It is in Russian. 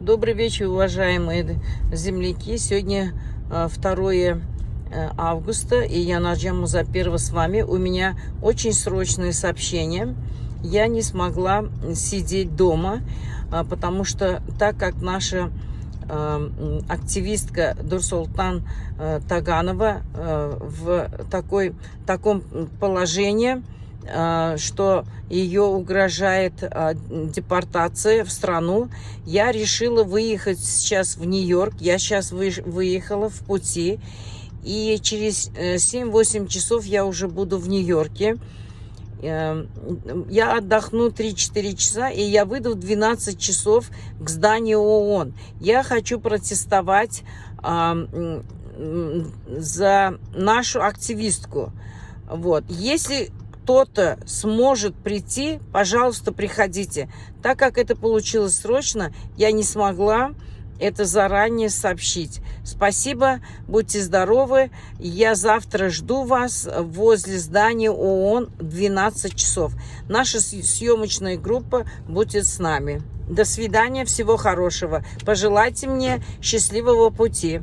Добрый вечер, уважаемые земляки. Сегодня 2 августа, и я Наджа Музапирова с вами. У меня очень срочное сообщение. Я не смогла сидеть дома, потому что так как наша активистка Дурсултан Таганова в таком положении, что ее угрожает депортация в страну, я решила выехать сейчас в Нью-Йорк. Я сейчас выехала в пути, и через 7-8 часов я уже буду в Нью-Йорке. Я отдохну 3-4 часа, и я выйду в 12 часов к зданию ООН. Я хочу протестовать за нашу активистку. Вот. Если кто-то сможет прийти, пожалуйста, приходите. Так как это получилось срочно, я не смогла это заранее сообщить. Спасибо, будьте здоровы. Я завтра жду вас возле здания ООН в 12 часов. Наша съемочная группа будет с нами. До свидания, всего хорошего. Пожелайте мне счастливого пути.